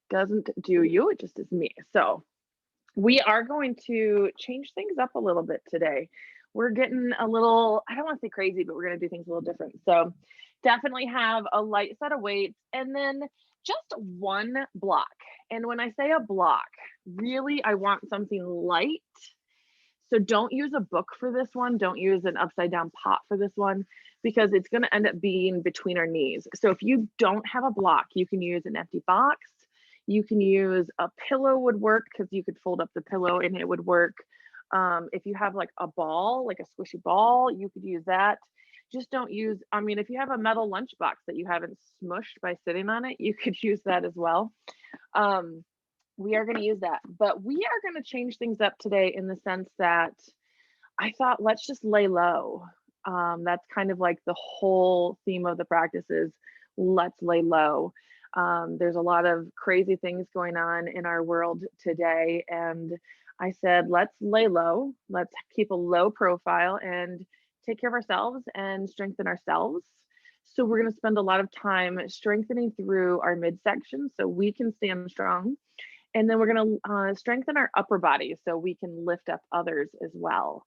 doesn't do you, it just is me. So we are going to change things up a little bit today. We're getting a little, I don't want to say crazy, but we're going to do things a little different. So definitely have a light set of weights and then just one block. And when I say a block, really, I want something light. So don't use a book for this one. Don't use an upside down pot for this one because it's going to end up being between our knees. So if you don't have a block, you can use an empty box. You can use a pillow would work because you could fold up the pillow and it would work. If you have like a ball, like a squishy ball, you could use that. Just don't use, I mean, if you have a metal lunchbox that you haven't smushed by sitting on it, you could use that as well. We are going to use that, but we are going to change things up today in the sense that I thought, let's just lay low. That's kind of like the whole theme of the practice is let's lay low. There's a lot of crazy things going on in our world today. And I said, let's lay low. Let's keep a low profile and take care of ourselves and strengthen ourselves. So we're going to spend a lot of time strengthening through our midsection so we can stand strong. And then we're going to strengthen our upper body so we can lift up others as well.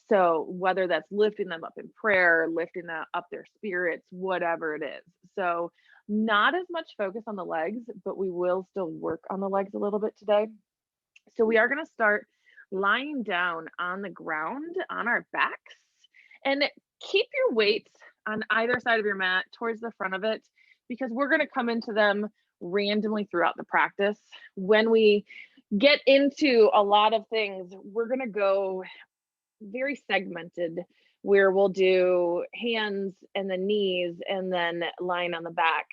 So whether that's lifting them up in prayer, lifting up their spirits, whatever it is. So not as much focus on the legs, but we will still work on the legs a little bit today. So we are going to start lying down on the ground on our backs and keep your weights on either side of your mat towards the front of it because we're going to come into them randomly throughout the practice. When we get into a lot of things, we're going to go very segmented where we'll do hands and then knees and then lying on the back.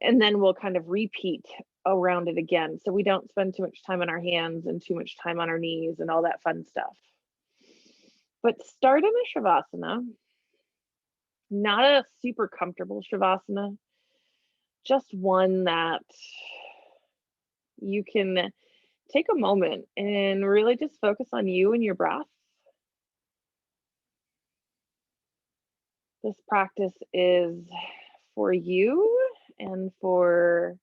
And then we'll kind of repeat around it again. So we don't spend too much time on our hands and too much time on our knees and all that fun stuff. But start in a Shavasana, not a super comfortable Shavasana, just one that you can take a moment and really just focus on you and your breath. This practice is for you and for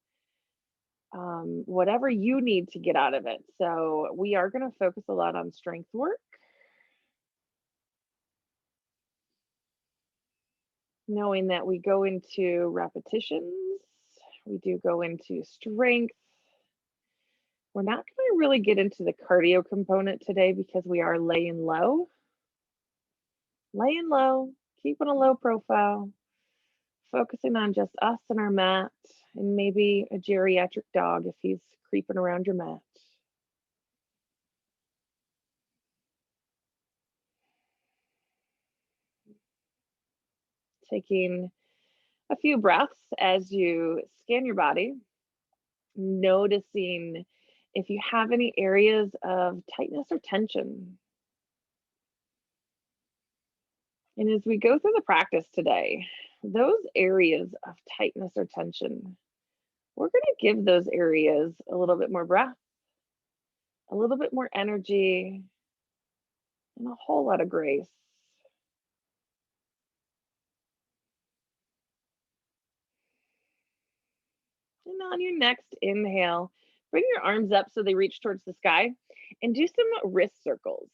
whatever you need to get out of it. So we are going to focus a lot on strength work. Knowing that we go into repetitions, we do go into strength. We're not going to really get into the cardio component today because we are laying low. Laying low, keeping a low profile, focusing on just us and our mat, and maybe a geriatric dog if he's creeping around your mat. Taking a few breaths as you scan your body, noticing if you have any areas of tightness or tension. And as we go through the practice today, those areas of tightness or tension, we're going to give those areas a little bit more breath, a little bit more energy, and a whole lot of grace. And on your next inhale, bring your arms up so they reach towards the sky and do some wrist circles.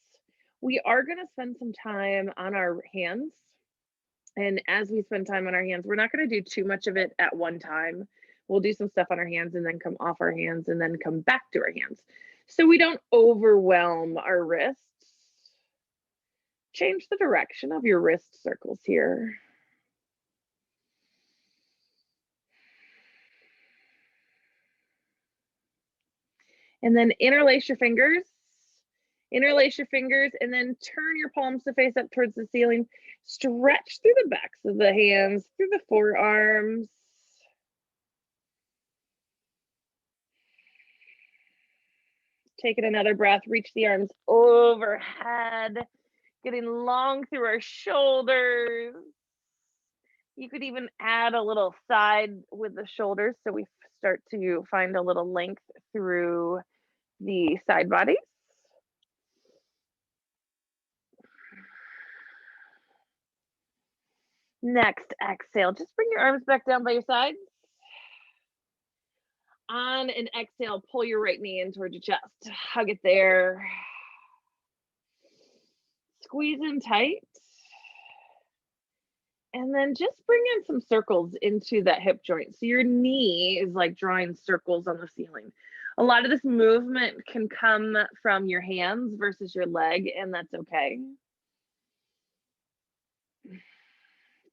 We are going to spend some time on our hands. And as we spend time on our hands, we're not going to do too much of it at one time. We'll do some stuff on our hands and then come off our hands and then come back to our hands. So we don't overwhelm our wrists. Change the direction of your wrist circles here. And then interlace your fingers, and then turn your palms to face up towards the ceiling. Stretch through the backs of the hands, through the forearms. Taking another breath, reach the arms overhead, getting long through our shoulders. You could even add a little side with the shoulders so we start to find a little length through the side bodies. Next exhale, just bring your arms back down by your sides. On an exhale, pull your right knee in towards your chest. Hug it there. Squeeze in tight. And then just bring in some circles into that hip joint. So your knee is like drawing circles on the ceiling. A lot of this movement can come from your hands versus your leg, and that's okay.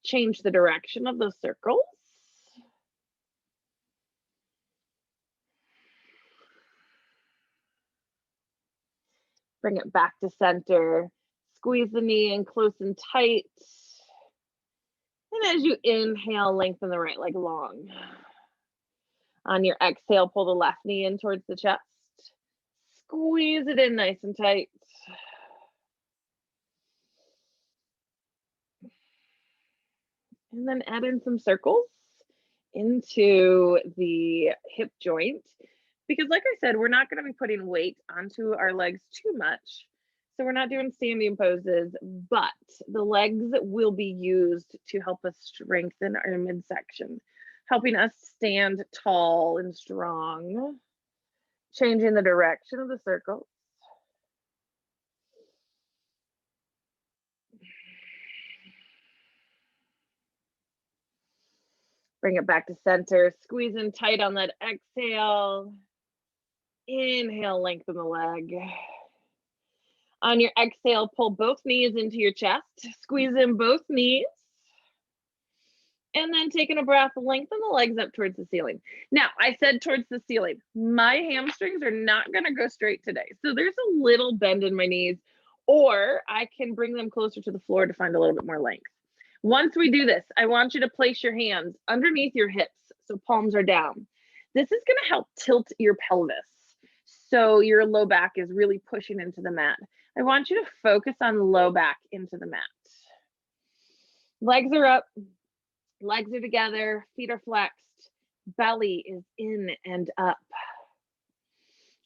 Change the direction of those circles. Bring it back to center. Squeeze the knee in close and tight. And as you inhale, lengthen the right leg long. On your exhale, pull the left knee in towards the chest. Squeeze it in nice and tight. And then add in some circles into the hip joint. Because like I said, we're not going to be putting weight onto our legs too much. So we're not doing standing poses, but the legs will be used to help us strengthen our midsection, helping us stand tall and strong, changing the direction of the circle. Bring it back to center, squeeze in tight on that exhale. Inhale, lengthen the leg. On your exhale, pull both knees into your chest, squeeze in both knees. And then taking a breath, lengthen the legs up towards the ceiling. Now, I said towards the ceiling. My hamstrings are not going to go straight today. So there's a little bend in my knees, or I can bring them closer to the floor to find a little bit more length. Once we do this, I want you to place your hands underneath your hips, so palms are down. This is going to help tilt your pelvis, so your low back is really pushing into the mat. I want you to focus on low back into the mat. Legs are up, legs are together, feet are flexed, belly is in and up.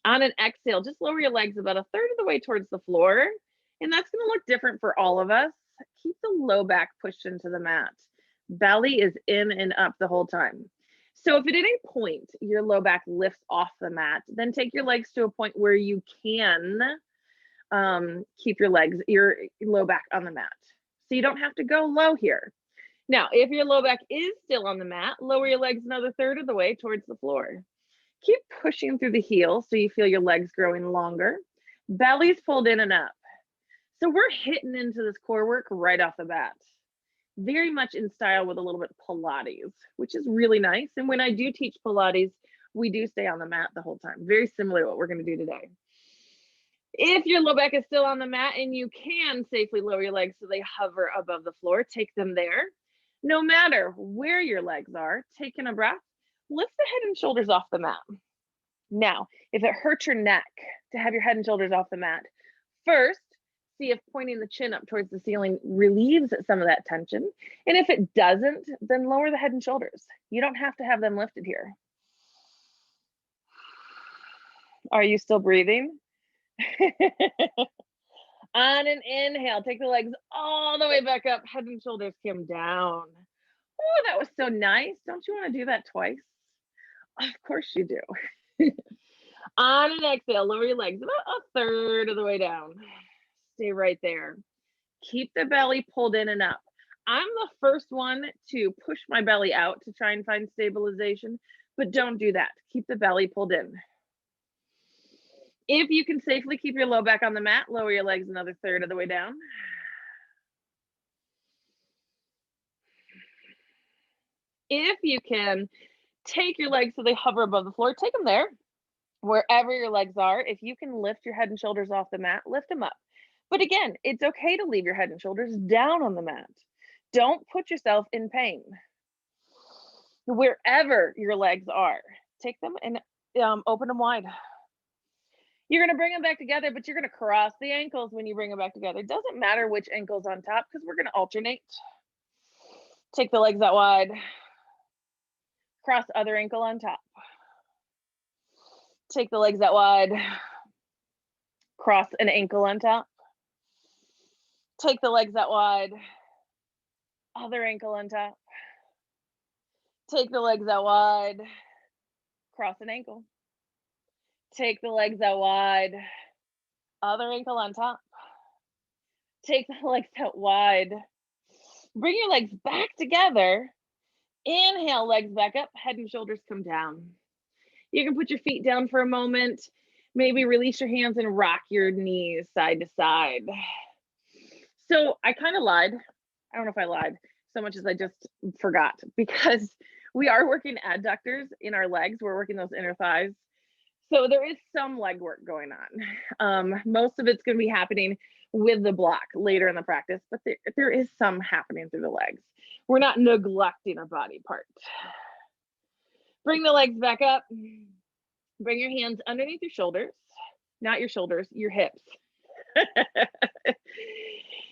On an exhale, just lower your legs about a third of the way towards the floor, and that's going to look different for all of us. Keep the low back pushed into the mat. Belly is in and up the whole time. So if at any point your low back lifts off the mat, then take your legs to a point where you can keep your low back on the mat. So you don't have to go low here. Now, if your low back is still on the mat, lower your legs another third of the way towards the floor. Keep pushing through the heel so you feel your legs growing longer. Belly's pulled in and up. So we're hitting into this core work right off the bat. Very much in style with a little bit of Pilates, which is really nice. And when I do teach Pilates, we do stay on the mat the whole time. Very similar to what we're going to do today. If your low back is still on the mat and you can safely lower your legs so they hover above the floor, take them there. No matter where your legs are, taking a breath, lift the head and shoulders off the mat. Now, if it hurts your neck to have your head and shoulders off the mat, first, see if pointing the chin up towards the ceiling relieves some of that tension. And if it doesn't, then lower the head and shoulders. You don't have to have them lifted here. Are you still breathing? On an inhale, take the legs all the way back up, head and shoulders come down. Oh, that was so nice. Don't you want to do that twice? Of course you do. On an exhale, lower your legs about a third of the way down. Stay right there. Keep the belly pulled in and up. I'm the first one to push my belly out to try and find stabilization, but don't do that. Keep the belly pulled in. If you can safely keep your low back on the mat, lower your legs another third of the way down. If you can take your legs so they hover above the floor, take them there. Wherever your legs are, if you can lift your head and shoulders off the mat, lift them up. But again, it's okay to leave your head and shoulders down on the mat. Don't put yourself in pain. Wherever your legs are, take them and open them wide. You're going to bring them back together, but you're going to cross the ankles when you bring them back together. It doesn't matter which ankle's on top because we're going to alternate. Take the legs out wide. Cross other ankle on top. Take the legs out wide. Cross an ankle on top. Take the legs out wide. Other ankle on top. Take the legs out wide. cross an ankle. Take the legs out wide, other ankle on top. Take the legs out wide. Bring your legs back together. Inhale, legs back up, head and shoulders come down. You can put your feet down for a moment, maybe release your hands and rock your knees side to side. So I kind of lied. I don't know if I lied so much as I just forgot, because we are working adductors in our legs. We're working those inner thighs. So there is some leg work going on. Most of it's going to be happening with the block later in the practice, but there is some happening through the legs. We're not neglecting a body part. Bring the legs back up. Bring your hands underneath your shoulders, not your shoulders, your hips.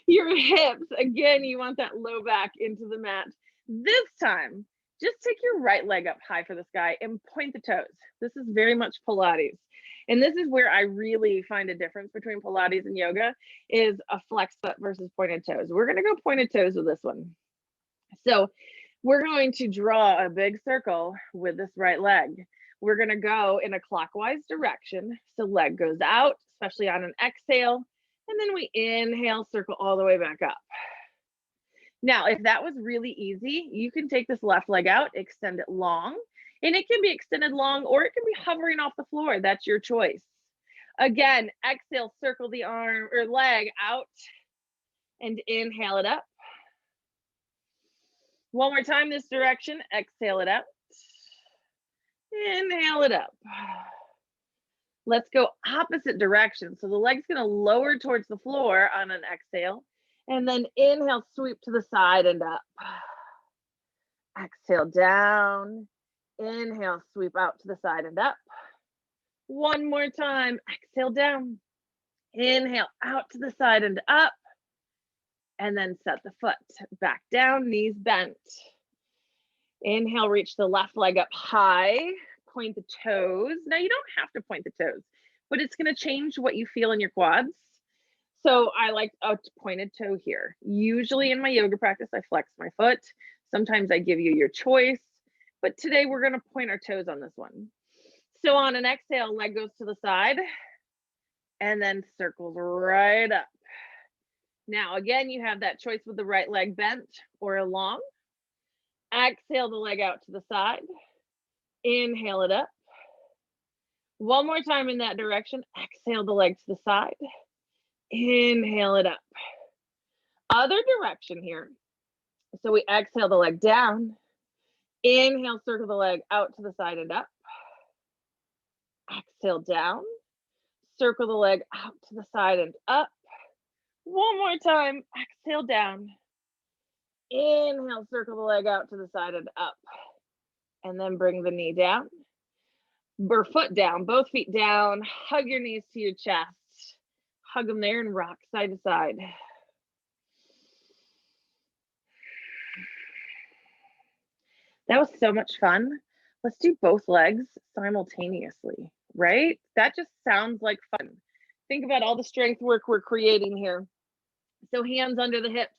Your hips, again, you want that low back into the mat. This time, just take your right leg up high for the sky and point the toes. This is very much Pilates. And this is where I really find a difference between Pilates and yoga, is a flex foot versus pointed toes. We're going to go pointed toes with this one. So we're going to draw a big circle with this right leg. We're going to go in a clockwise direction. So leg goes out, especially on an exhale. And then we inhale, circle all the way back up. Now, if that was really easy, you can take this left leg out, extend it long, and it can be extended long or it can be hovering off the floor. That's your choice. Again, exhale, circle the arm or leg out and inhale it up. One more time this direction, exhale it out. Inhale it up. Let's go opposite direction. So the leg's going to lower towards the floor on an exhale, and then inhale, sweep to the side and up. Exhale down. Inhale, sweep out to the side and up. One more time. Exhale down. Inhale out to the side and up. And then set the foot back down, knees bent. Inhale, reach the left leg up high. Point the toes. Now you don't have to point the toes, but it's going to change what you feel in your quads. So I like a pointed toe here. Usually in my yoga practice, I flex my foot. Sometimes I give you your choice, but today we're going to point our toes on this one. So on an exhale, leg goes to the side and then circles right up. Now, again, you have that choice with the right leg bent or long. Exhale the leg out to the side. Inhale it up. One more time in that direction. Exhale the leg to the side. Inhale it up. Other direction here. So we exhale the leg down. Inhale, circle the leg out to the side and up. Exhale down. Circle the leg out to the side and up. One more time. Exhale down. Inhale, circle the leg out to the side and up. And then bring the knee down, or foot down, both feet down. Hug your knees to your chest. Hug them there and rock side to side. That was so much fun. Let's do both legs simultaneously, right? That just sounds like fun. Think about all the strength work we're creating here. So hands under the hips.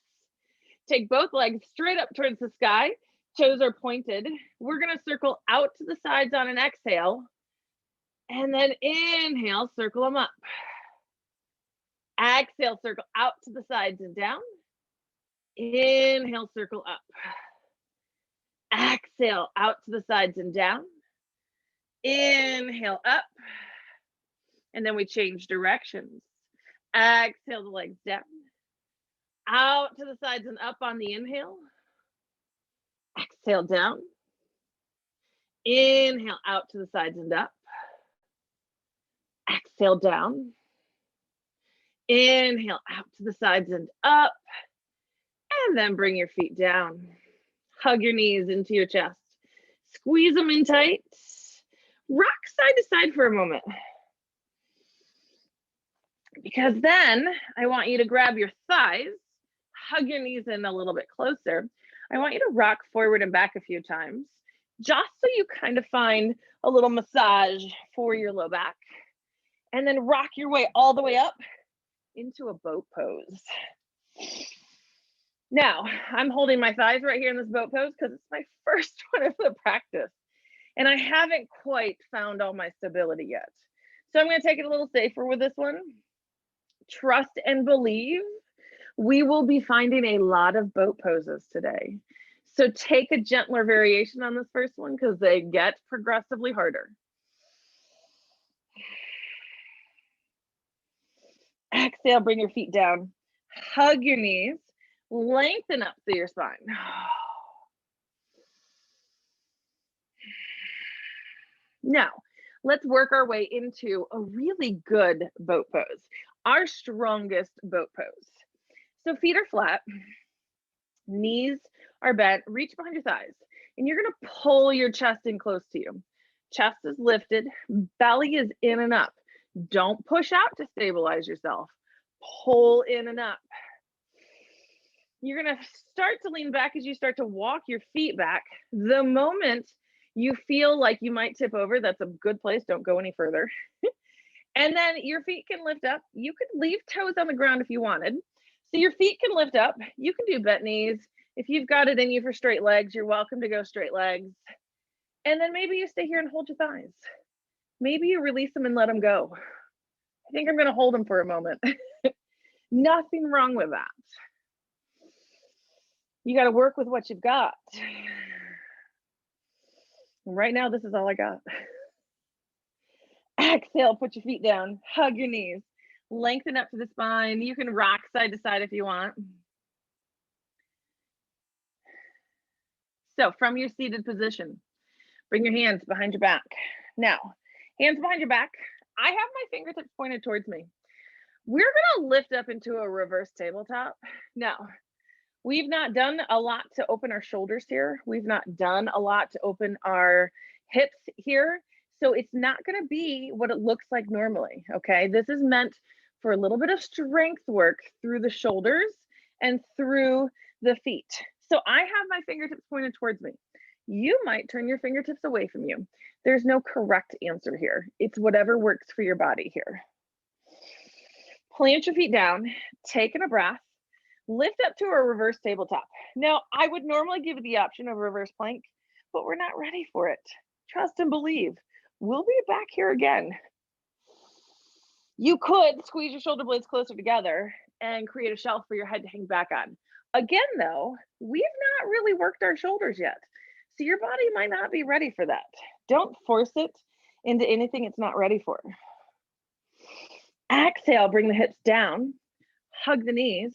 Take both legs straight up towards the sky. Toes are pointed. We're going to circle out to the sides on an exhale. And then inhale, circle them up. Exhale, circle out to the sides and down. Inhale, circle up. Exhale, out to the sides and down. Inhale, up. And then we change directions. Exhale the legs down. Out to the sides and up on the inhale. Exhale down. Inhale out to the sides and up. Exhale down. Inhale out to the sides and up. And then bring your feet down. Hug your knees into your chest. Squeeze them in tight. Rock side to side for a moment. Because then I want you to grab your thighs, hug your knees in a little bit closer. I want you to rock forward and back a few times, just so you kind of find a little massage for your low back. And then rock your way all the way up into a boat pose. Now, I'm holding my thighs right here in this boat pose because it's my first one of the practice. And I haven't quite found all my stability yet. So I'm going to take it a little safer with this one. Trust and believe. We will be finding a lot of boat poses today. So take a gentler variation on this first one because they get progressively harder. Exhale, bring your feet down. Hug your knees. Lengthen up through your spine. Now, let's work our way into a really good boat pose, our strongest boat pose. So feet are flat, knees are bent, reach behind your thighs, and you're gonna pull your chest in close to you. Chest is lifted, belly is in and up. Don't push out to stabilize yourself. Pull in and up. You're gonna start to lean back as you start to walk your feet back. The moment you feel like you might tip over, that's a good place. Don't go any further. And then your feet can lift up. You could leave toes on the ground if you wanted. So your feet can lift up. You can do bent knees. If you've got it in you for straight legs, you're welcome to go straight legs. And then maybe you stay here and hold your thighs. Maybe you release them and let them go. I think I'm going to hold them for a moment. Nothing wrong with that. You got to work with what you've got. Right now, this is all I got. Exhale, put your feet down, hug your knees, lengthen up to the spine. You can rock side to side if you want. So from your seated position, bring your hands behind your back. Now, hands behind your back. I have my fingertips pointed towards me. We're gonna lift up into a reverse tabletop. Now, we've not done a lot to open our shoulders here. We've not done a lot to open our hips here. So it's not gonna be what it looks like normally, okay? This is meant for a little bit of strength work through the shoulders and through the feet. So I have my fingertips pointed towards me. You might turn your fingertips away from you. There's no correct answer here. It's whatever works for your body here. Plant your feet down, taking a breath, lift up to a reverse tabletop. Now, I would normally give you the option of reverse plank, but we're not ready for it. Trust and believe. We'll be back here again. You could squeeze your shoulder blades closer together and create a shelf for your head to hang back on. Again, though, we've not really worked our shoulders yet. So your body might not be ready for that. Don't force it into anything it's not ready for. Exhale, bring the hips down, hug the knees,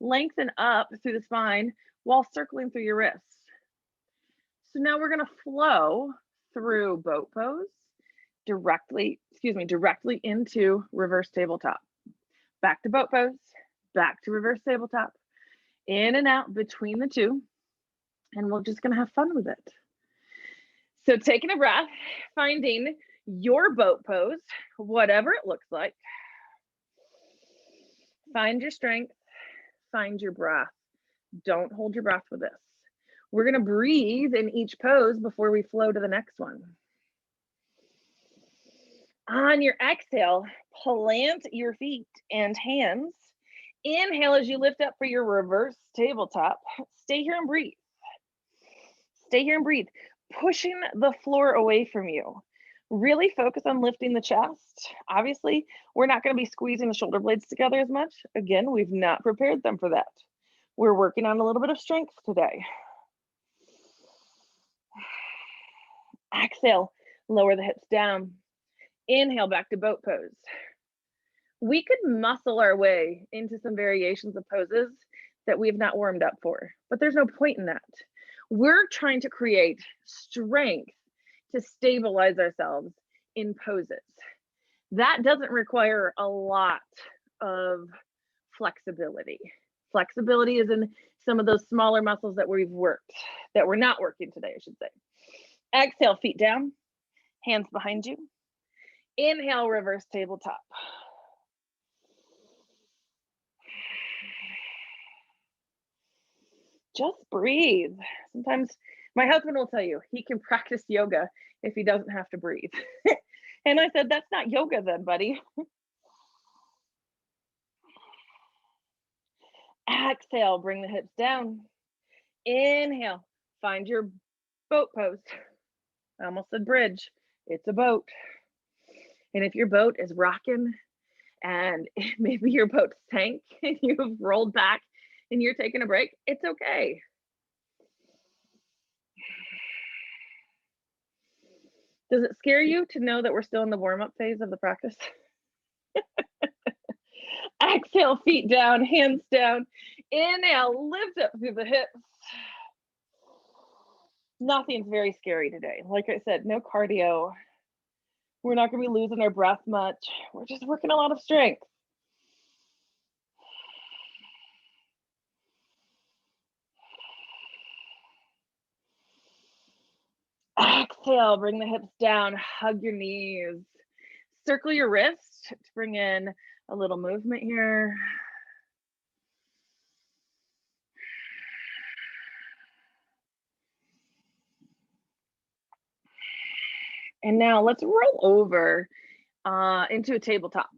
lengthen up through the spine while circling through your wrists. So now we're gonna flow through boat pose directly into reverse tabletop. Back to boat pose, back to reverse tabletop, in and out between the two, and we're just gonna have fun with it. So taking a breath, finding your boat pose, whatever it looks like. Find your strength, find your breath. Don't hold your breath with this. We're gonna breathe in each pose before we flow to the next one. On your exhale, plant your feet and hands. Inhale as you lift up for your reverse tabletop. Stay here and breathe. Stay here and breathe. Pushing the floor away from you. Really focus on lifting the chest. Obviously, we're not going to be squeezing the shoulder blades together as much. Again, we've not prepared them for that. We're working on a little bit of strength today. Exhale, lower the hips down. Inhale, back to boat pose. We could muscle our way into some variations of poses that we have not warmed up for, but there's no point in that. We're trying to create strength to stabilize ourselves in poses. That doesn't require a lot of flexibility. Flexibility is in some of those smaller muscles that we've worked, that we're not working today, I should say. Exhale, feet down, hands behind you. Inhale, reverse tabletop. Just breathe. Sometimes my husband will tell you he can practice yoga if he doesn't have to breathe. And I said, that's not yoga then, buddy. Exhale, bring the hips down. Inhale, find your boat pose. I almost said bridge. It's a boat. And if your boat is rocking and maybe your boat sank and you've rolled back and you're taking a break, it's okay. Does it scare you to know that we're still in the warm-up phase of the practice? Exhale, feet down, hands down. Inhale, lift up through the hips. Nothing's very scary today. Like I said, no cardio. We're not going to be losing our breath much. We're just working a lot of strength. Exhale, bring the hips down, hug your knees. Circle your wrist to bring in a little movement here. And now let's roll over into a tabletop.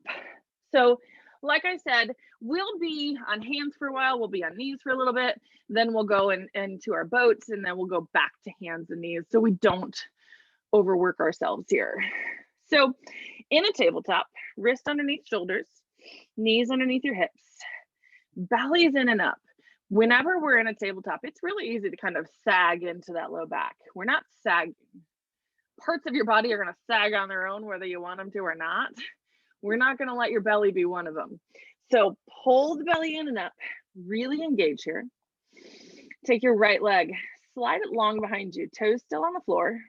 So like I said, we'll be on hands for a while, we'll be on knees for a little bit, then we'll go into our boats, and then we'll go back to hands and knees so we don't overwork ourselves here. So in a tabletop, wrist underneath shoulders, knees underneath your hips, belly's in and up. Whenever we're in a tabletop, it's really easy to kind of sag into that low back. We're not sagging. Parts of your body are going to sag on their own, whether you want them to or not. We're not going to let your belly be one of them. So pull the belly in and up, really engage here. Take your right leg, slide it long behind you, toes still on the floor.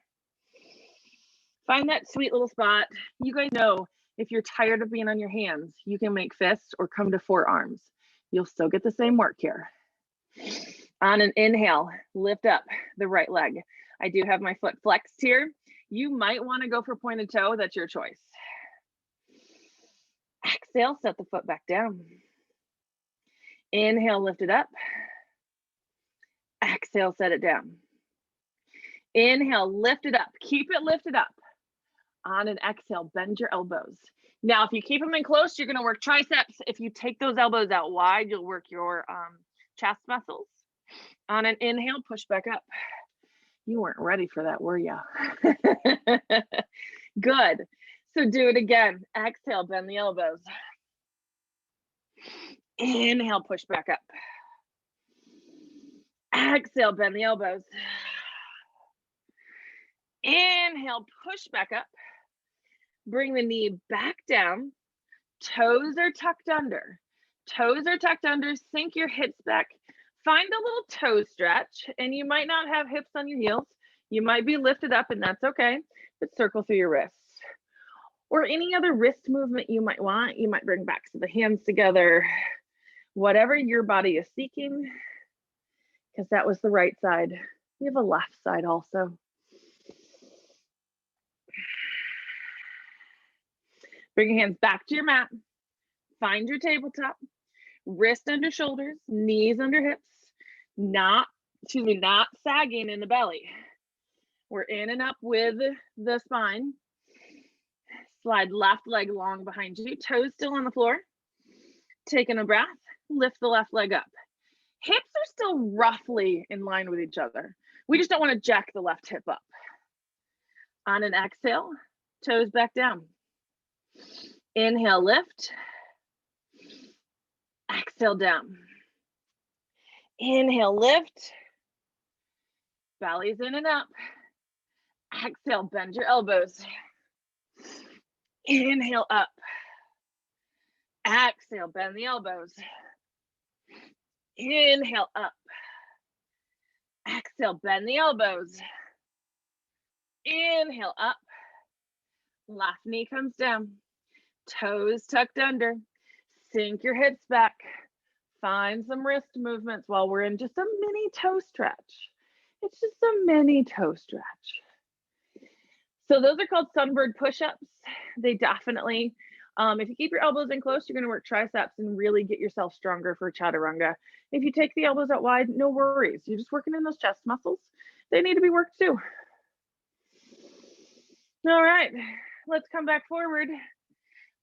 Find that sweet little spot. You guys know if you're tired of being on your hands, you can make fists or come to forearms. You'll still get the same work here. On an inhale, lift up the right leg. I do have my foot flexed here. You might want to go for pointed toe. That's your choice. Exhale, set the foot back down. Inhale, lift it up. Exhale, set it down. Inhale, lift it up. Keep it lifted up. On an exhale, bend your elbows. Now, if you keep them in close, you're going to work triceps. If you take those elbows out wide, you'll work your chest muscles. On an inhale, push back up. You weren't ready for that, were you? Good. So do it again. Exhale, bend the elbows. Inhale, push back up. Exhale, bend the elbows. Inhale, push back up. Bring the knee back down. Toes are tucked under. Toes are tucked under. Sink your hips back. Find a little toe stretch, and you might not have hips on your heels. You might be lifted up, and that's okay, but circle through your wrists. Or any other wrist movement you might want. You might bring back the hands together. Whatever your body is seeking, because that was the right side. We have a left side also. Bring your hands back to your mat. Find your tabletop. Wrist under shoulders, knees under hips. Not sagging in the belly. We're in and up with the spine. Slide left leg long behind you. Toes still on the floor. Taking a breath. Lift the left leg up. Hips are still roughly in line with each other. We just don't want to jack the left hip up. On an exhale, toes back down. Inhale, lift. Exhale, down. Inhale, lift. Belly's in and up. Exhale, bend your elbows. Inhale, up. Exhale, bend the elbows. Inhale, up. Exhale, bend the elbows. Inhale, up. Left knee comes down. Toes tucked under. Sink your hips back. Find some wrist movements while we're in just a mini toe stretch. It's just a mini toe stretch. So those are called sunbird push-ups. They definitely, if you keep your elbows in close, you're going to work triceps and really get yourself stronger for chaturanga. If you take the elbows out wide, no worries. You're just working in those chest muscles. They need to be worked too. All right, let's come back forward.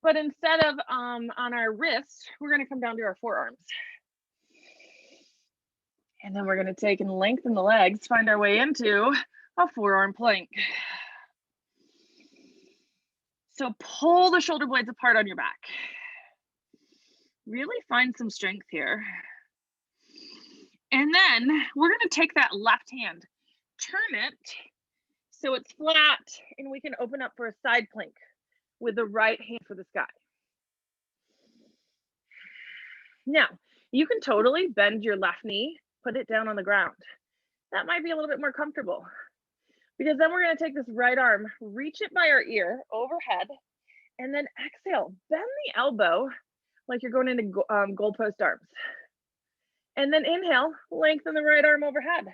But instead of on our wrist, we're going to come down to our forearms. And then we're going to take and lengthen the legs, find our way into a forearm plank. So pull the shoulder blades apart on your back. Really find some strength here. And then we're going to take that left hand, turn it so it's flat, and we can open up for a side plank with the right hand for the sky. Now, you can totally bend your left knee, put it down on the ground. That might be a little bit more comfortable, because then we're going to take this right arm, reach it by our ear overhead, and then exhale, bend the elbow like you're going into goalpost arms. And then inhale, lengthen the right arm overhead,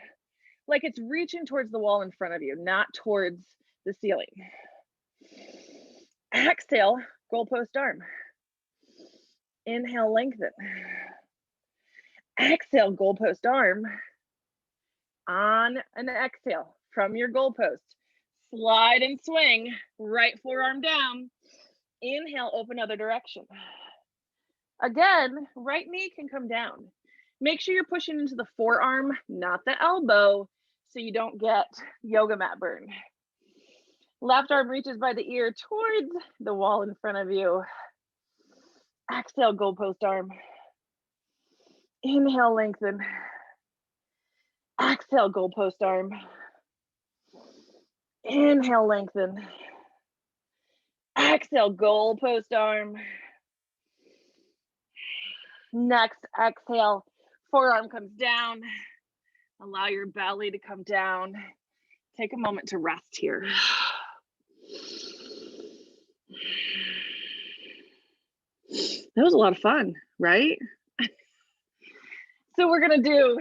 like it's reaching towards the wall in front of you, not towards the ceiling. Exhale, goalpost arm. Inhale, lengthen. Exhale, goalpost arm. On an exhale from your goalpost, slide and swing, right forearm down. Inhale, open other direction. Again, right knee can come down. Make sure you're pushing into the forearm, not the elbow, so you don't get yoga mat burn. Left arm reaches by the ear towards the wall in front of you. Exhale, goalpost arm. Inhale, lengthen. Exhale, goalpost arm. Inhale, lengthen. Exhale, goalpost arm. Next, exhale, forearm comes down. Allow your belly to come down. Take a moment to rest here. That was a lot of fun, right? So we're gonna do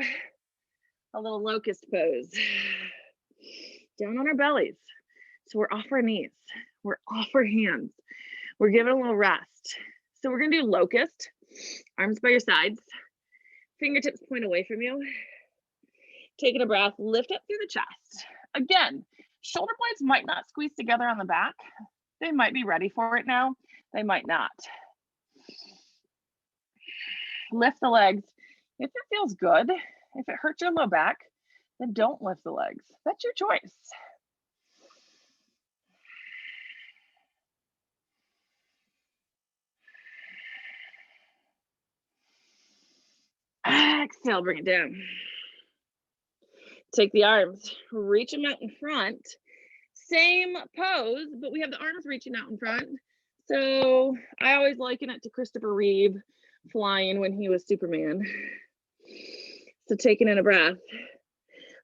a little locust pose. Down on our bellies. So we're off our knees. We're off our hands. We're giving a little rest. So we're gonna do locust. Arms by your sides. Fingertips point away from you. Taking a breath, lift up through the chest. Again, shoulder blades might not squeeze together on the back. They might be ready for it now. They might not. Lift the legs. If it feels good, if it hurts your low back, then don't lift the legs. That's your choice. Exhale, bring it down. Take the arms, reach them out in front. Same pose, but we have the arms reaching out in front. So I always liken it to Christopher Reeve flying when he was Superman. So taking in a breath,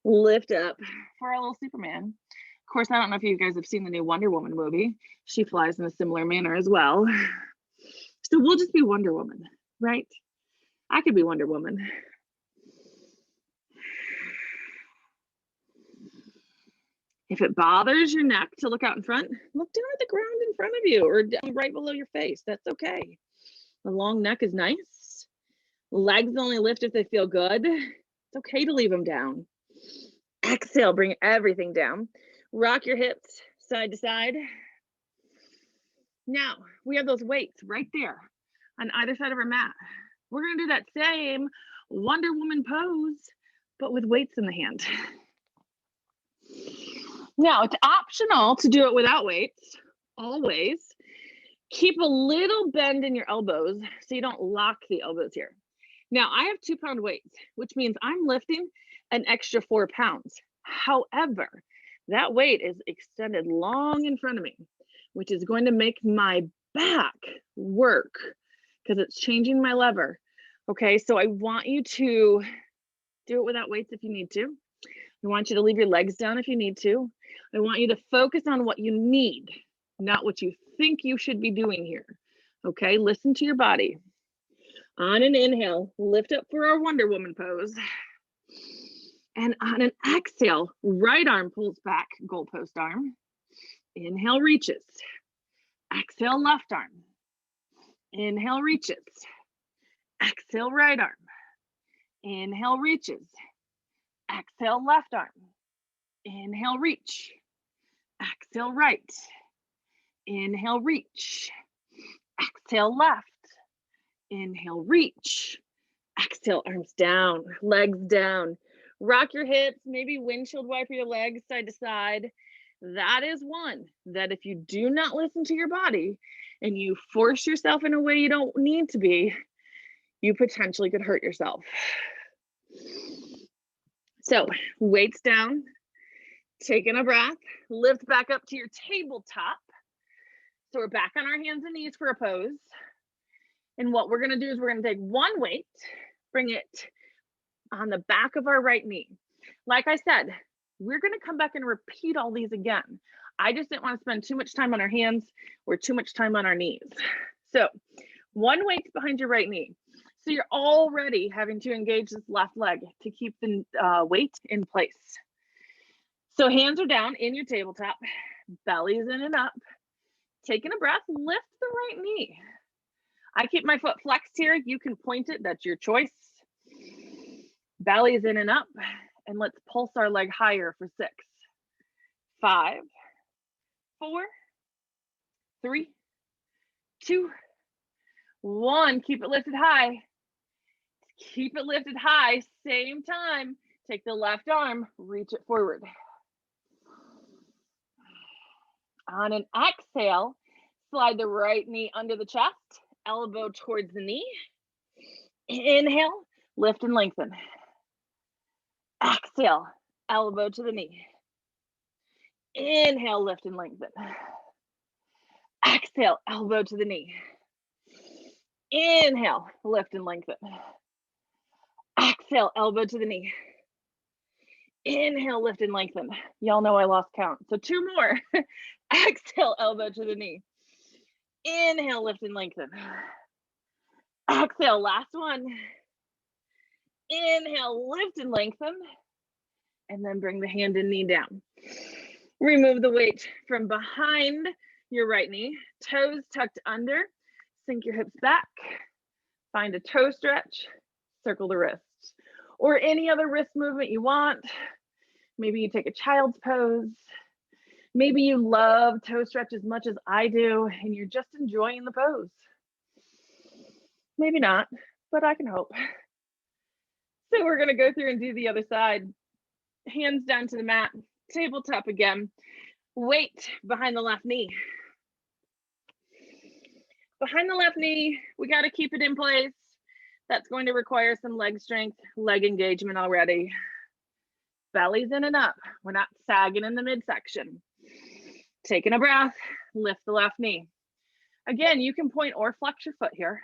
lift up for our little Superman. Of course, I don't know if you guys have seen the new Wonder Woman movie. She flies in a similar manner as well. So we'll just be Wonder Woman, right? I could be Wonder Woman. If it bothers your neck to look out in front, look down at the ground in front of you or down right below your face. That's okay. The long neck is nice. Legs only lift if they feel good. It's okay to leave them down. Exhale, bring everything down. Rock your hips side to side. Now, we have those weights right there on either side of our mat. We're gonna do that same Wonder Woman pose, but with weights in the hand. Now, it's optional to do it without weights, always. Keep a little bend in your elbows so you don't lock the elbows here. Now, I have 2-pound weights, which means I'm lifting an extra 4 pounds. However, that weight is extended long in front of me, which is going to make my back work because it's changing my lever. Okay, so I want you to do it without weights if you need to. I want you to leave your legs down if you need to. I want you to focus on what you need, not what you think you should be doing here. Okay, listen to your body. On an inhale, lift up for our Wonder Woman pose. And on an exhale, right arm pulls back, goalpost arm. Inhale, reaches. Exhale, left arm. Inhale, reaches. Exhale, right arm. Inhale, reaches. Exhale, left arm. Inhale, reach. Exhale, right. Inhale, reach. Exhale, left. Inhale, reach. Exhale, arms down, legs down. Rock your hips, maybe windshield wiper your legs side to side. That is one that if you do not listen to your body and you force yourself in a way you don't need to be, you potentially could hurt yourself. So weights down, taking a breath, lift back up to your tabletop. So we're back on our hands and knees for a pose. And what we're gonna do is we're gonna take one weight, bring it on the back of our right knee. Like I said, we're gonna come back and repeat all these again. I just didn't wanna spend too much time on our hands or too much time on our knees. So one weight behind your right knee. So you're already having to engage this left leg to keep the weight in place. So hands are down in your tabletop, belly's in and up. Taking a breath, lift the right knee. I keep my foot flexed here. You can point it, that's your choice. Belly's in and up. And let's pulse our leg higher for 6, 5, 4, 3, 2, 1. Keep it lifted high. Keep it lifted high. Same time. Take the left arm, reach it forward. On an exhale, slide the right knee under the chest, elbow towards the knee. Inhale, lift and lengthen. Exhale, elbow to the knee. Inhale, lift and lengthen. Exhale, elbow to the knee. Inhale, lift and lengthen. Exhale, elbow to the knee. Inhale, lift and lengthen. Y'all know I lost count. So 2 more. Exhale, elbow to the knee. Inhale, lift and lengthen. Exhale, last one. Inhale, lift and lengthen. And then bring the hand and knee down. Remove the weight from behind your right knee. Toes tucked under. Sink your hips back. Find a toe stretch. Circle the wrists. Or any other wrist movement you want. Maybe you take a child's pose. Maybe you love toe stretch as much as I do and you're just enjoying the pose. Maybe not, but I can hope. So we're gonna go through and do the other side. Hands down to the mat, tabletop again. Weight behind the left knee. Behind the left knee, we gotta keep it in place. That's going to require some leg strength, leg engagement already. Belly's in and up. We're not sagging in the midsection. Taking a breath, lift the left knee. Again, you can point or flex your foot here.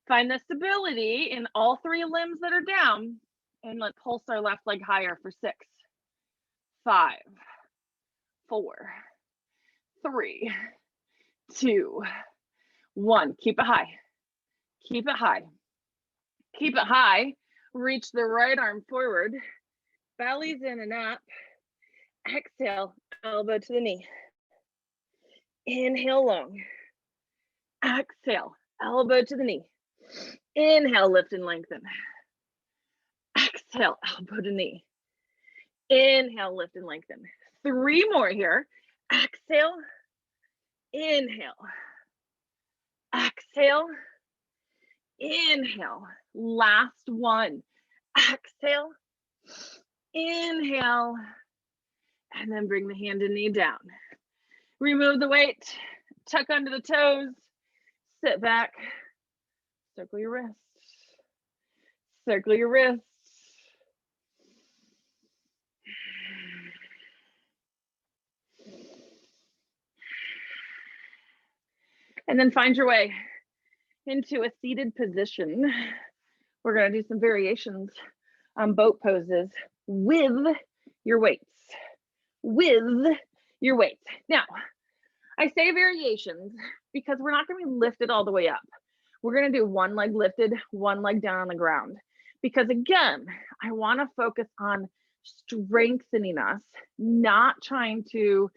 Find the stability in all 3 limbs that are down, and let's pulse our left leg higher for 6, 5, 4, 3, 2, 1. Keep it high. Keep it high. Keep it high. Reach the right arm forward. Belly's in and up. Exhale, elbow to the knee. Inhale long. Exhale, elbow to the knee. Inhale, lift and lengthen. Exhale, elbow to knee. Inhale, lift and lengthen. 3 more here. Exhale, inhale. Exhale, inhale. Last one. Exhale, inhale. And then bring the hand and knee down. Remove the weight, tuck under the toes, sit back, circle your wrists, circle your wrists. And then find your way into a seated position. We're gonna do some variations on boat poses with your weights. With your weights. Now, I say variations because we're not gonna be lifted all the way up. We're gonna do one leg lifted, one leg down on the ground. Because again, I wanna focus on strengthening us, not trying to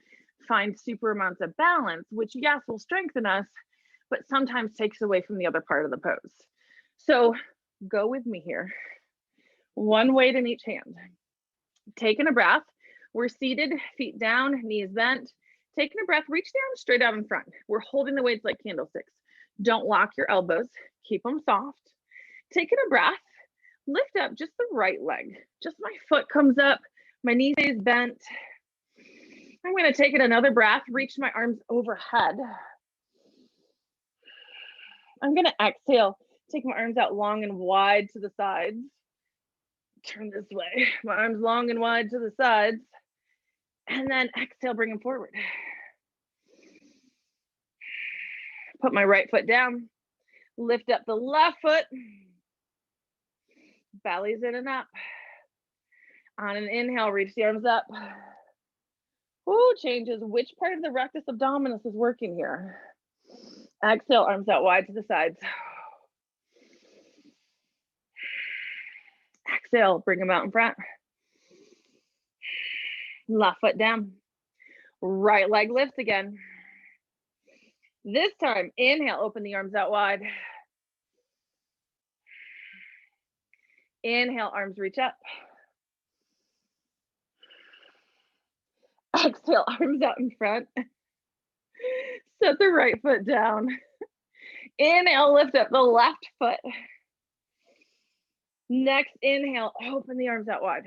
find super amounts of balance, which yes, will strengthen us, but sometimes takes away from the other part of the pose. So go with me here. One weight in each hand. Taking a breath. We're seated, feet down, knees bent. Taking a breath, reach down, straight out in front. We're holding the weights like candlesticks. Don't lock your elbows, keep them soft. Taking a breath, Lift up just the right leg. Just my foot comes up, my knee stays bent. I'm going to take it another breath, reach my arms overhead. I'm going to exhale, take my arms out long and wide to the sides. Turn this way, my arms long and wide to the sides. And then exhale, bring them forward. Put my right foot down, lift up the left foot, bellies in and up. On an inhale, reach the arms up. Ooh, changes which part of the rectus abdominis is working here. Exhale, arms out wide to the sides. Exhale, bring them out in front. Left foot down. Right leg lifts again. This time, inhale, open the arms out wide. Inhale, arms reach up. Exhale, arms out in front. Set the right foot down. Inhale, lift up the left foot. Next inhale, open the arms out wide.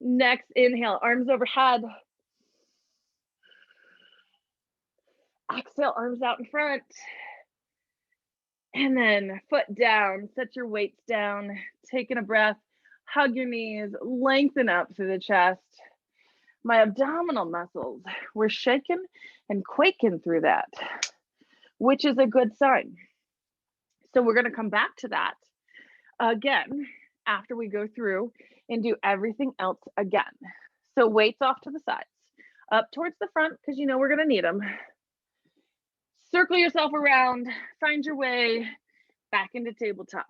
Next inhale, arms overhead. Exhale, arms out in front. And then foot down, set your weights down, taking a breath, hug your knees, lengthen up through the chest. My abdominal muscles were shaking and quaking through that, which is a good sign. So we're going to come back to that again after we go through and do everything else again. So weights off to the sides, up towards the front, because you know we're going to need them. Circle yourself around, find your way back into tabletop.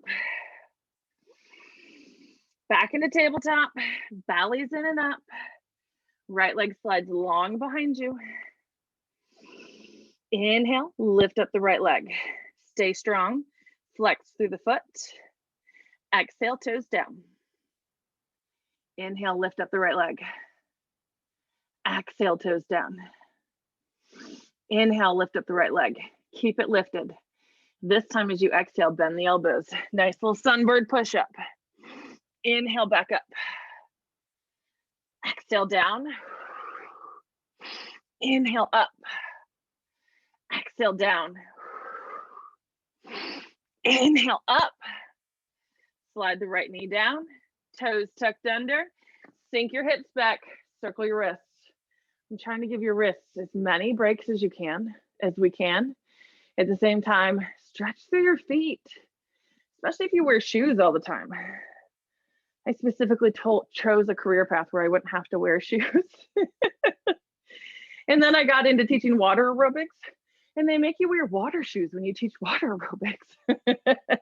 Back into tabletop, bellies in and up. Right leg slides long behind you. Inhale, lift up the right leg. Stay strong, flex through the foot. Exhale, toes down. Inhale, lift up the right leg. Exhale, toes down. Inhale, lift up the right leg. Keep it lifted. This time as you exhale, bend the elbows. Nice little sunbird push-up. Inhale, back up. Exhale, down. Inhale, up. Exhale, down. Inhale, up. Slide the right knee down. Toes tucked under. Sink your hips back. Circle your wrists. I'm trying to give your wrists as many breaks as we can. At the same time, stretch through your feet, especially if you wear shoes all the time. I specifically chose a career path where I wouldn't have to wear shoes. And then I got into teaching water aerobics, and they make you wear water shoes when you teach water aerobics.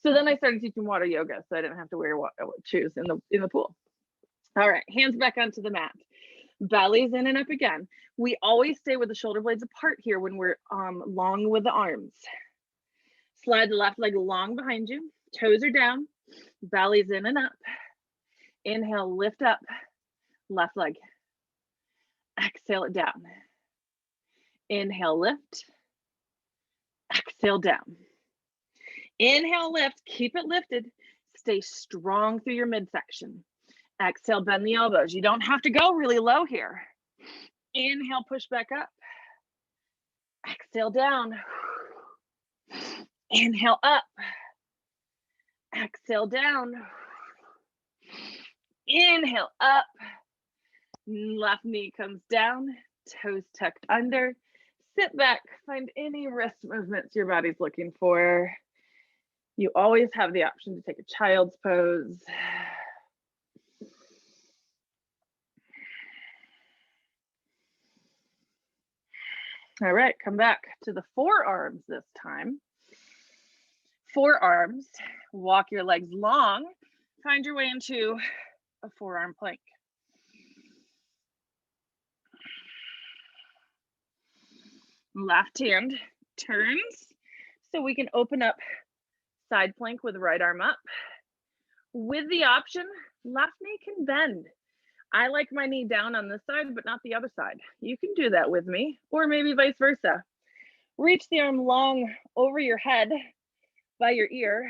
So then I started teaching water yoga, so I didn't have to wear shoes in the pool. All right, hands back onto the mat. Bellies in and up again. We always stay with the shoulder blades apart here when we're long with the arms. Slide the left leg long behind you. Toes are down. Bellies in and up. Inhale, lift up. Left leg. Exhale it down. Inhale, lift. Exhale, down. Inhale, lift. Keep it lifted. Stay strong through your midsection. Exhale, bend the elbows. You don't have to go really low here. Inhale, push back up. Exhale, down. Inhale, up. Exhale, down. Inhale, up. Left knee comes down. Toes tucked under. Sit back. Find any wrist movements your body's looking for. You always have the option to take a child's pose. All right, come back to the forearms this time. Forearms, walk your legs long, find your way into a forearm plank. Left hand turns, so we can open up side plank with right arm up. With the option, left knee can bend. I like my knee down on this side, but not the other side. You can do that with me, or maybe vice versa. Reach the arm long over your head by your ear.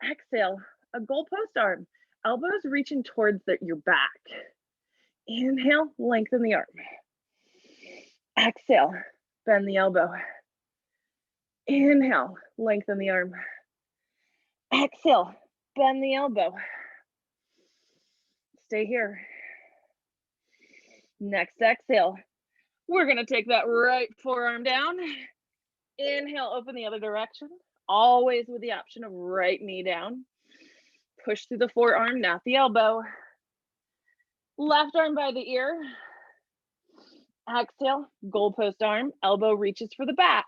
Exhale, a goalpost arm. Elbows reaching towards your back. Inhale, lengthen the arm. Exhale, bend the elbow. Inhale, lengthen the arm. Exhale, bend the elbow. Stay here. Next exhale, we're gonna take that right forearm down. Inhale, open the other direction. Always with the option of right knee down. Push through the forearm, not the elbow. Left arm by the ear. Exhale, goalpost arm, elbow reaches for the back.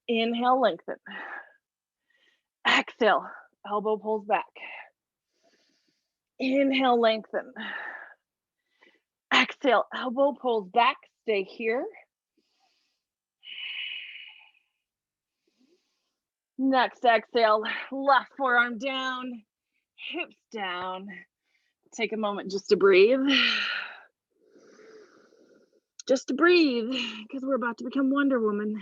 Inhale, lengthen. Exhale, elbow pulls back. Inhale, lengthen. Exhale, elbow pulls back, stay here. Next exhale, left forearm down, hips down. Take a moment just to breathe. Just to breathe, because we're about to become Wonder Woman.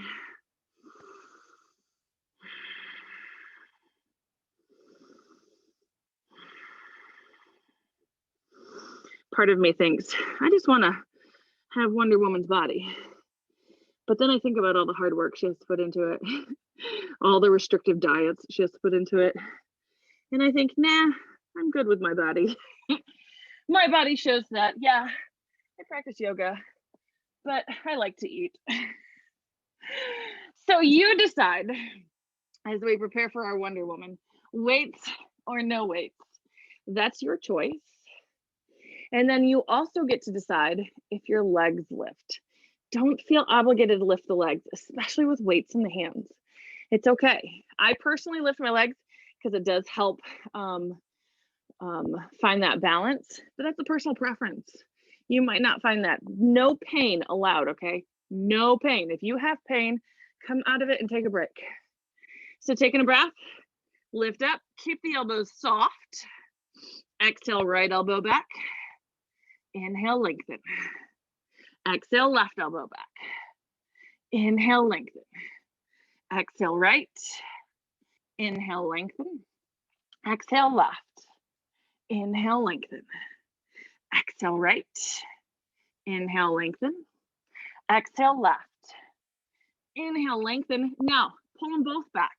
Part of me thinks, I just want to have Wonder Woman's body. But then I think about all the hard work she has to put into it, all the restrictive diets she has to put into it. And I think, nah, I'm good with my body. My body shows that, yeah, I practice yoga, but I like to eat. So you decide, as we prepare for our Wonder Woman, weights or no weights. That's your choice. And then you also get to decide if your legs lift. Don't feel obligated to lift the legs, especially with weights in the hands. It's okay. I personally lift my legs because it does help find that balance, but that's a personal preference. You might not find that. No pain allowed, okay? No pain. If you have pain, come out of it and take a break. So taking a breath, lift up, keep the elbows soft. Exhale, right elbow back. Inhale, lengthen. Exhale, left elbow back. Inhale, lengthen. Exhale, right. Inhale, lengthen. Exhale, left. Inhale, lengthen. Exhale, right. Inhale, lengthen. Exhale, left. Inhale, lengthen. Now, pull them both back.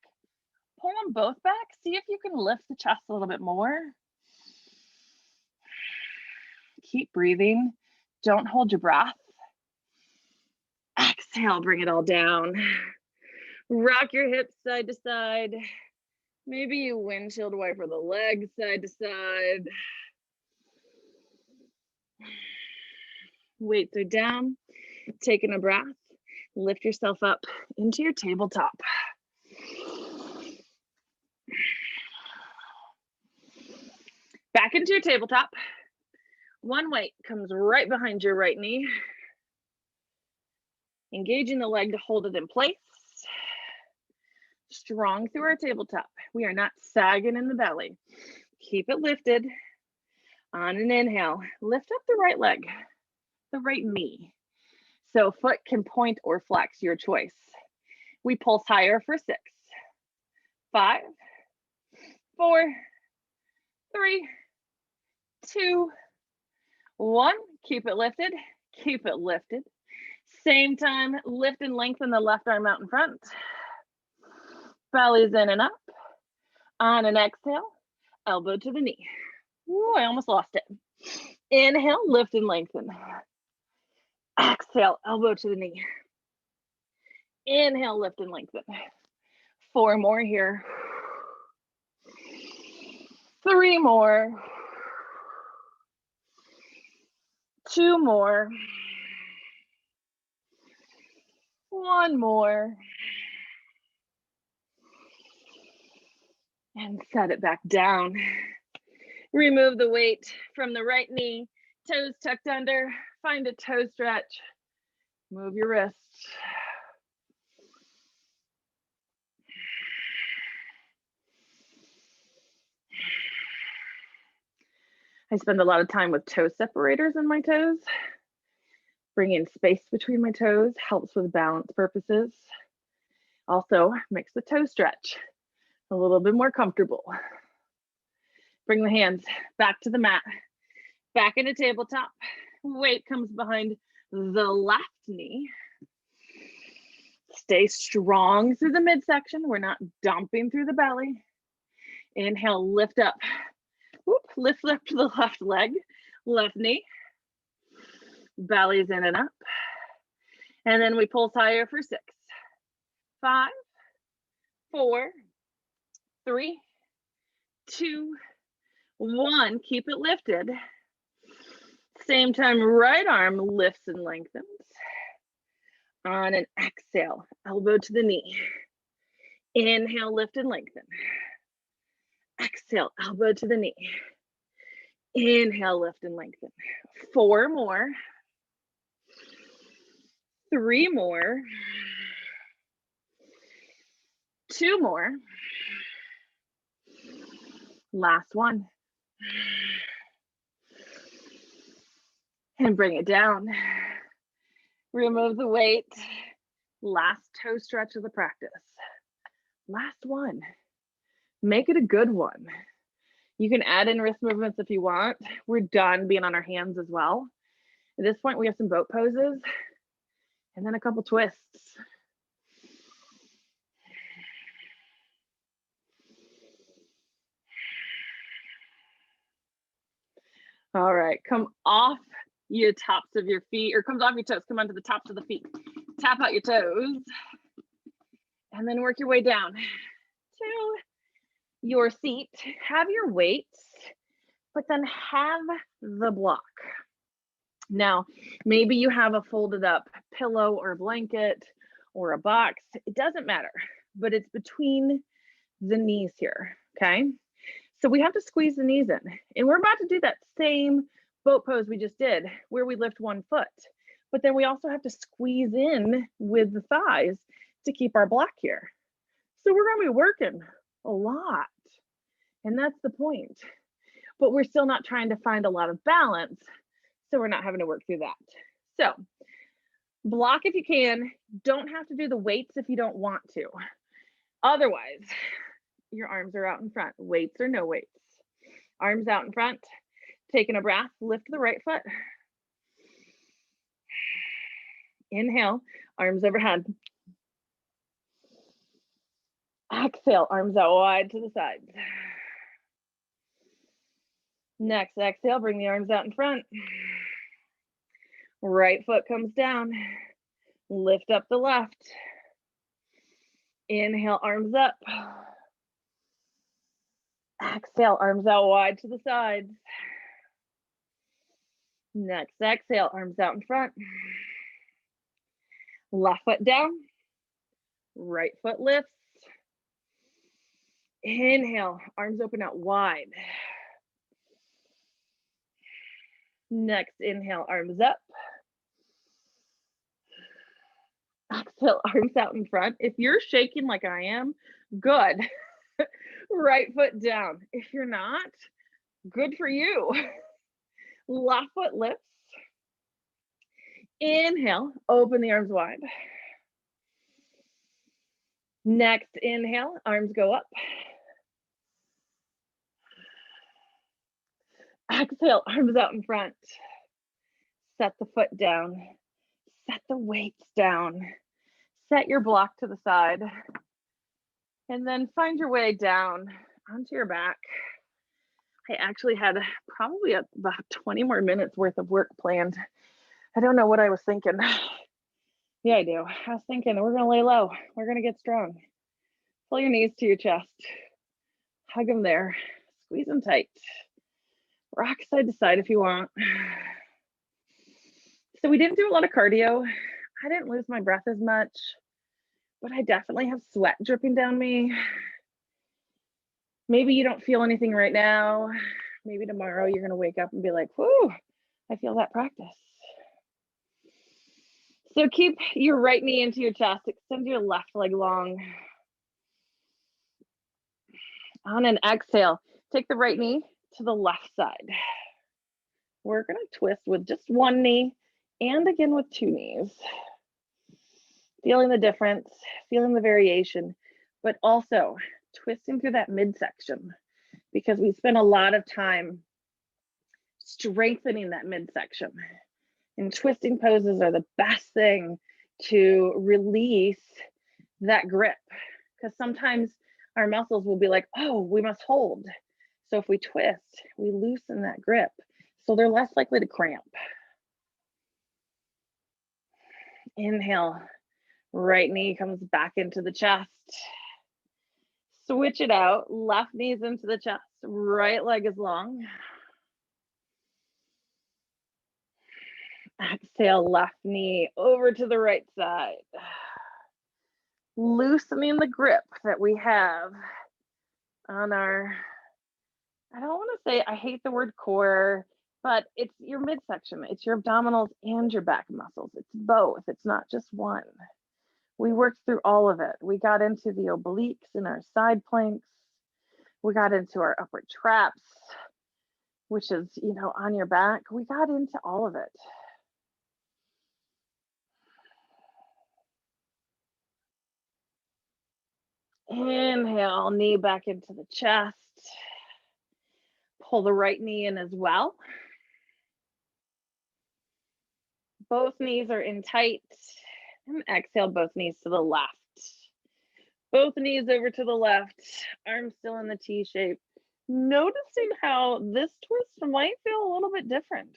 Pull them both back. See if you can lift the chest a little bit more. Keep breathing. Don't hold your breath. Exhale, bring it all down. Rock your hips side to side. Maybe you windshield wiper the legs side to side. Weights are down. Taking a breath. Lift yourself up into your tabletop. Back into your tabletop. One weight comes right behind your right knee. Engaging the leg to hold it in place. Strong through our tabletop. We are not sagging in the belly. Keep it lifted. On an inhale, lift up the right leg, the right knee. So foot can point or flex, your choice. We pulse higher for 6, 5, 4, 3, 2, 1. Keep it lifted. Keep it lifted. Same time, lift and lengthen the left arm out in front. Belly's in and up. On an exhale, elbow to the knee. Ooh, I almost lost it. Inhale, lift and lengthen. Exhale, elbow to the knee. Inhale, lift and lengthen. 4 more here. 3 more. 2 more. 1 more. And set it back down. Remove the weight from the right knee. Toes tucked under. Find a toe stretch. Move your wrists. I spend a lot of time with toe separators in my toes. Bringing space between my toes helps with balance purposes. Also, makes the toe stretch. a little bit more comfortable. Bring the hands back to the mat, back into tabletop. Weight comes behind the left knee. Stay strong through the midsection. We're not dumping through the belly. Inhale, lift up. Whoop, lift up to the left leg, left knee. Belly's in and up. And then we pulse higher for 6, 5, 4, 3, 2, 1. Keep it lifted. Same time, right arm lifts and lengthens. On an exhale, elbow to the knee. Inhale, lift and lengthen. Exhale, elbow to the knee. Inhale, lift and lengthen. 4 more. 3 more. 2 more. Last one. And bring it down. Remove the weight. Last toe stretch of the practice. Last one. Make it a good one. You can add in wrist movements if you want. We're done being on our hands as well. At this point, we have some boat poses and then a couple twists. All right, come off your tops of your feet, or comes off your toes, come onto the tops of the feet. Tap out your toes, and then work your way down to your seat. Have your weights, but then have the block. Now, maybe you have a folded up pillow or blanket or a box. It doesn't matter, but it's between the knees here, okay? So we have to squeeze the knees in. And we're about to do that same boat pose we just did, where we lift one foot. But then we also have to squeeze in with the thighs to keep our block here. So we're gonna be working a lot. And that's the point. But we're still not trying to find a lot of balance, so we're not having to work through that. So block if you can. Don't have to do the weights if you don't want to. Otherwise, your arms are out in front, weights or no weights. Arms out in front, taking a breath, lift the right foot. Inhale, arms overhead. Exhale, arms out wide to the sides. Next exhale, bring the arms out in front. Right foot comes down. Lift up the left. Inhale, arms up. Exhale, arms out wide to the sides. Next exhale, arms out in front. Left foot down. Right foot lifts. Inhale, arms open out wide. Next inhale, arms up. Exhale, arms out in front. If you're shaking like I am, good. Right foot down. If you're not, good for you. Left foot lifts. Inhale, open the arms wide. Next inhale, arms go up. Exhale, arms out in front. Set the foot down. Set the weights down. Set your block to the side. And then find your way down onto your back. I actually had probably about 20 more minutes worth of work planned. I don't know what I was thinking. Yeah, I do. I was thinking we're going to lay low. We're going to get strong. Pull your knees to your chest. Hug them there. Squeeze them tight. Rock side to side if you want. So we didn't do a lot of cardio. I didn't lose my breath as much, but I definitely have sweat dripping down me. Maybe you don't feel anything right now. Maybe tomorrow you're gonna wake up and be like, whoo, I feel that practice. So keep your right knee into your chest, extend your left leg long. On an exhale, take the right knee to the left side. We're gonna twist with just one knee and again with two knees. Feeling the difference, feeling the variation, but also twisting through that midsection because we spend a lot of time strengthening that midsection. And twisting poses are the best thing to release that grip because sometimes our muscles will be like, oh, we must hold. So if we twist, we loosen that grip. So they're less likely to cramp. Inhale, right knee comes back into the chest. Switch it out, left knee's into the chest, right leg is long. Exhale, left knee over to the right side. Loosening the grip that we have on our, I don't want to say, I hate the word core, but it's your midsection. It's your abdominals and your back muscles. It's both. It's not just one. We worked through all of it. We got into the obliques and our side planks. We got into our upward traps, which is, on your back. We got into all of it. Inhale, knee back into the chest. Pull the right knee in as well. Both knees are in tight. And exhale, both knees to the left. Both knees over to the left. Arms still in the T shape. Noticing how this twist might feel a little bit different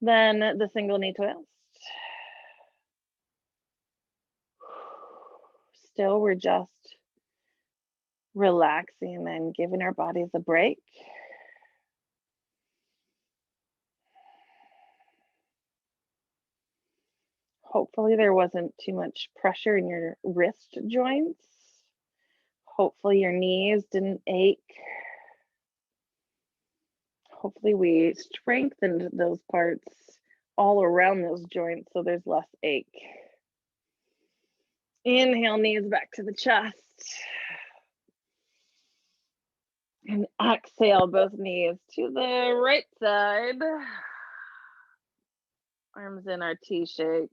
than the single knee twist. Still, we're just relaxing and giving our bodies a break. Hopefully there wasn't too much pressure in your wrist joints. Hopefully your knees didn't ache. Hopefully we strengthened those parts all around those joints so there's less ache. Inhale, knees back to the chest. And exhale, both knees to the right side. Arms in our T shape.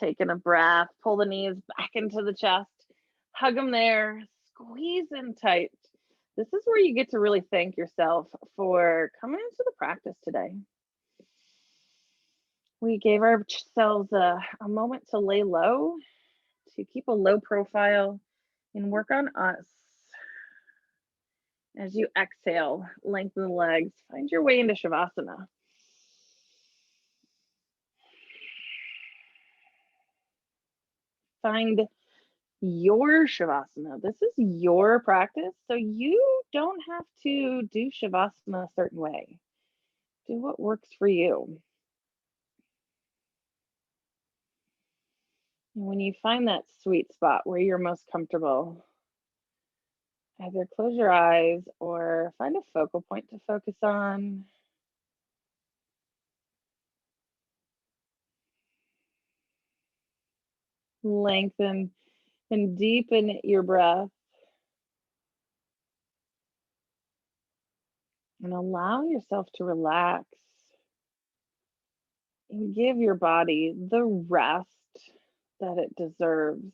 Taking a breath, pull the knees back into the chest, hug them there, squeeze in tight. This is where you get to really thank yourself for coming into the practice today. We gave ourselves a moment to lay low, to keep a low profile and work on us. As you exhale, lengthen the legs, find your way into Shavasana. Find your Shavasana. This is your practice, so you don't have to do Shavasana a certain way. Do what works for you. And when you find that sweet spot where you're most comfortable, either close your eyes or find a focal point to focus on. Lengthen and deepen your breath. And allow yourself to relax and give your body the rest that it deserves.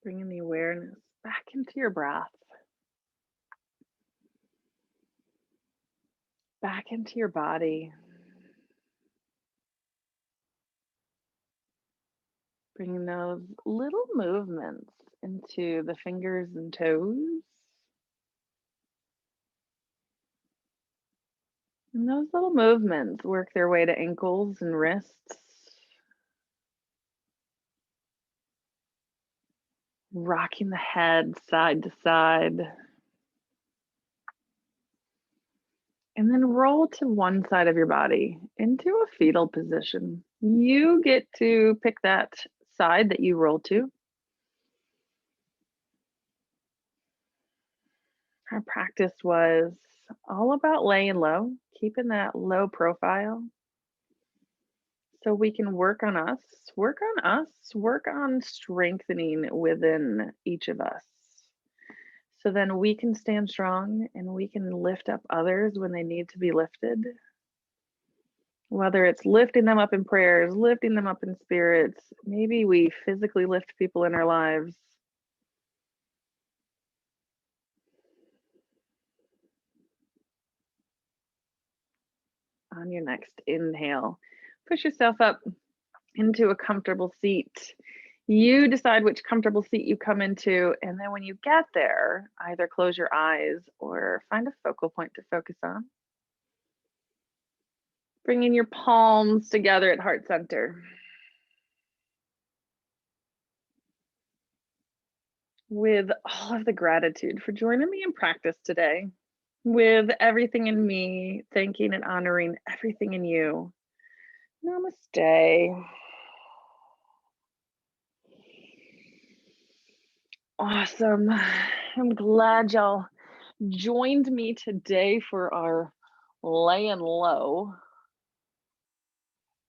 Bringing the awareness back into your breath, back into your body. Bringing those little movements into the fingers and toes. And those little movements work their way to ankles and wrists. Rocking the head side to side. And then roll to one side of your body into a fetal position. You get to pick that side that you roll to. Our practice was all about laying low, keeping that low profile so we can work on us, work on strengthening within each of us. So then we can stand strong and we can lift up others when they need to be lifted. Whether it's lifting them up in prayers, lifting them up in spirits, maybe we physically lift people in our lives. On your next inhale, push yourself up into a comfortable seat. You decide which comfortable seat you come into, and then when you get there, either close your eyes or find a focal point to focus on. Bringing your palms together at heart center. With all of the gratitude for joining me in practice today, with everything in me, thanking and honoring everything in you. Namaste. Awesome. I'm glad y'all joined me today for our laying low.